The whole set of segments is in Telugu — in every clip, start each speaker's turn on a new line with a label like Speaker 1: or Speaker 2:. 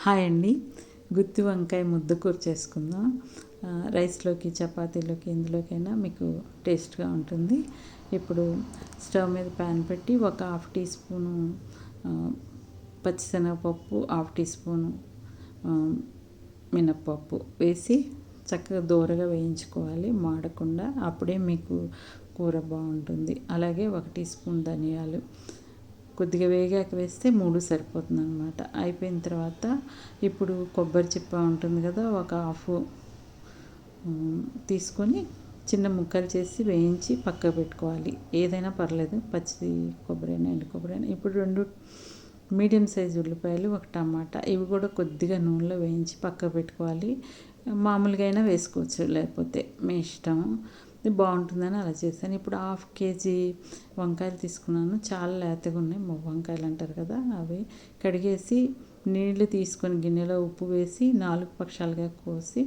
Speaker 1: హాయ్ అండి. గుత్తి వంకాయ ముద్ద కూర చేసుకుందాం. రైస్లోకి, చపాతీలోకి, ఎందులోకైనా మీకు టేస్ట్గా ఉంటుంది. ఇప్పుడు స్టవ్ మీద ప్యాన్ పెట్టి ఒక హాఫ్ టీ స్పూను పచ్చిశనగపప్పు, హాఫ్ టీ స్పూను మినప్పప్పు వేసి చక్కగా దోరగా వేయించుకోవాలి, మాడకుండా. అప్పుడే మీకు కూర బాగుంటుంది. అలాగే ఒక టీ స్పూన్ ధనియాలు కొద్దిగా వేగాక వేస్తే 3 సరిపోతుంది అనమాట. అయిపోయిన తర్వాత ఇప్పుడు కొబ్బరి చిప్ప ఉంటుంది కదా, ఒక హాఫ్ తీసుకొని చిన్న ముక్కలు చేసి వేయించి పక్కకు పెట్టుకోవాలి. ఏదైనా పర్లేదు, పచ్చి కొబ్బరి అయినా ఎండు కొబ్బరి అయినా. ఇప్పుడు 2 మీడియం సైజు ఉల్లిపాయలు, ఒక టమాటా, ఇవి కూడా కొద్దిగా నూనెలో వేయించి పక్కకు పెట్టుకోవాలి. మామూలుగా అయినా వేసుకోవచ్చు, లేకపోతే మీ ఇష్టం. ఇది బాగుంటుందని అలా చేశాను. ఇప్పుడు హాఫ్ కేజీ వంకాయలు తీసుకున్నాను. చాలా లేతగా ఉన్నాయి, వంకాయలు అంటారు కదా, అవి కడిగేసి నీళ్లు తీసుకొని గిన్నెలో ఉప్పు వేసి 4 పక్షాలుగా కోసి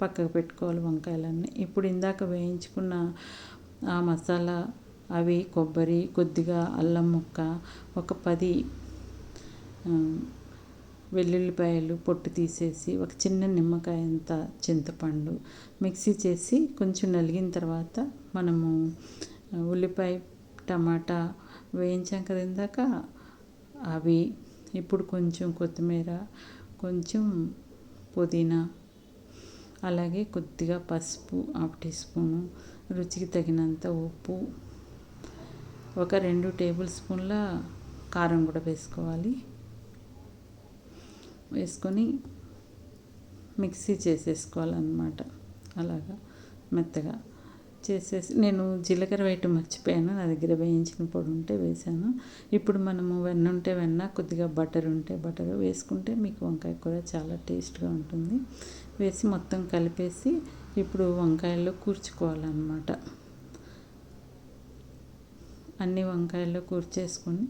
Speaker 1: పక్కకు పెట్టుకోవాలి వంకాయలన్నీ. ఇప్పుడు ఇందాక వేయించుకున్న ఆ మసాలా, అవి కొబ్బరి, కొద్దిగా అల్లం ముక్క, ఒక 10 వెల్లుల్లిపాయలు పొట్టు తీసేసి, ఒక చిన్న నిమ్మకాయ అంత చింతపండు మిక్సీ చేసి కొంచెం నలిగిన తర్వాత మనము ఉల్లిపాయ, టమాటా వేయించాం కదా ఇందాక, అవి ఇప్పుడు కొంచెం కొత్తిమీర, కొంచెం పుదీనా, అలాగే కొద్దిగా పసుపు, హాఫ్ టీ స్పూను, రుచికి తగినంత ఉప్పు, ఒక 2 టేబుల్ స్పూన్ల కారం కూడా వేసుకోవాలి. వేసుకొని మిక్సీ చేసేసుకోవాలన్నమాట. అలాగా మెత్తగా చేసేసి, నేను జీలకర్ర వేయటం మర్చిపోయాను, నా దగ్గర వేయించిన పొడి ఉంటే వేసాను. ఇప్పుడు మనము వెన్న ఉంటే వెన్న, కొద్దిగా బటర్ ఉంటే బటర్ వేసుకుంటే మీకు వంకాయ కూర చాలా టేస్ట్గా ఉంటుంది. వేసి మొత్తం కలిపేసి ఇప్పుడు వంకాయల్లో కూర్చుకోవాలన్నమాట. అన్ని వంకాయల్లో కూర్చేసుకొని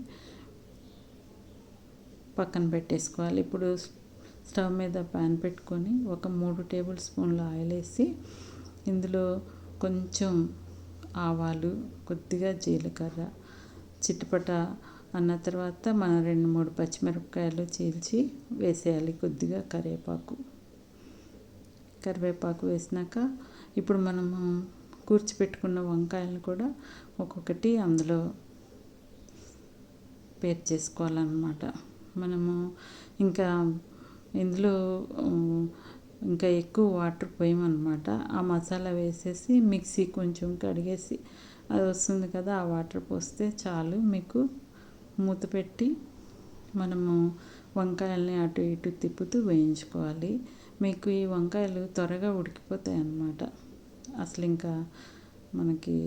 Speaker 1: పక్కన పెట్టేసుకోవాలి. ఇప్పుడు స్టవ్ మీద ప్యాన్ పెట్టుకొని ఒక 3 టేబుల్ స్పూన్ల ఆయిల్ వేసి, ఇందులో కొంచెం ఆవాలు, కొద్దిగా జీలకర్ర చిటపట అన్న తర్వాత మన 2-3 పచ్చిమిరపకాయలు చీల్చి వేసేయాలి. కొద్దిగా కరివేపాకు వేసినాక ఇప్పుడు మనము కూర్చిపెట్టుకున్న వంకాయలను కూడా ఒక్కొక్కటి అందులో పేర్చేసుకోవాలన్నమాట. మనము ఇంకా ఇందులో ఇంకా ఎక్కువ వాటర్ పోయమన్నమాట. ఆ మసాలా వేసేసి మిక్సీ కొంచెం కడిగేసి అది వస్తుంది కదా, ఆ వాటర్ పోస్తే చాలు. మీకు మూత పెట్టి మనము వంకాయల్ని అటు ఇటు తిప్పుతూ వేయించుకోవాలి. మీకు ఈ వంకాయలు త్వరగా ఉడికిపోతాయి అన్నమాట. అసలు ఇంకా మనకి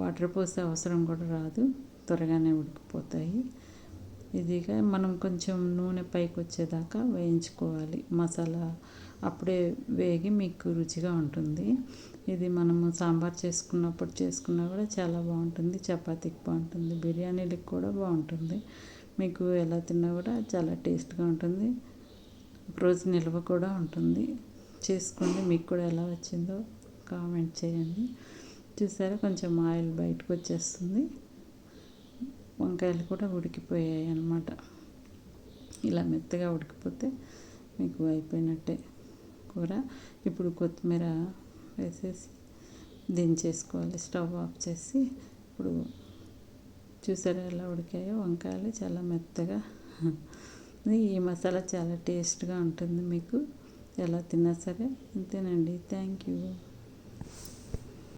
Speaker 1: వాటర్ పోసే అవసరం కూడా రాదు, త్వరగానే ఉడికిపోతాయి. ఇదిగా మనం కొంచెం నూనె పైకి వచ్చేదాకా వేయించుకోవాలి. మసాలా అప్పుడే వేగి మీకు రుచిగా ఉంటుంది. ఇది మనము సాంబార్ చేసుకున్నప్పుడు చేసుకున్నా కూడా చాలా బాగుంటుంది, చపాతీకి బాగుంటుంది, బిర్యానీలకు కూడా బాగుంటుంది. మీకు ఎలా తిన్నా కూడా చాలా టేస్ట్గా ఉంటుంది. రోజు నిల్వ కూడా ఉంటుంది. చేసుకోండి, మీకు కూడా ఎలా వచ్చిందో కామెంట్ చేయండి. చూసారా, కొంచెం ఆయిల్ బయటకు వచ్చేస్తుంది. వంకాయలు కూడా ఉడికిపోయాయి అన్నమాట. ఇలా మెత్తగా ఉడికిపోతే మీకు అయిపోయినట్టే కూర. ఇప్పుడు కొత్తిమీర వేసేసి దించేసుకోవాలి, స్టవ్ ఆఫ్ చేసి. ఇప్పుడు చూసారా ఎలా ఉడికాయో వంకాయలు, చాలా మెత్తగా. ఈ మసాలా చాలా టేస్ట్గా ఉంటుంది. మీకు ఎలా తిన్నా సరే. అంతేనండి. Thank you.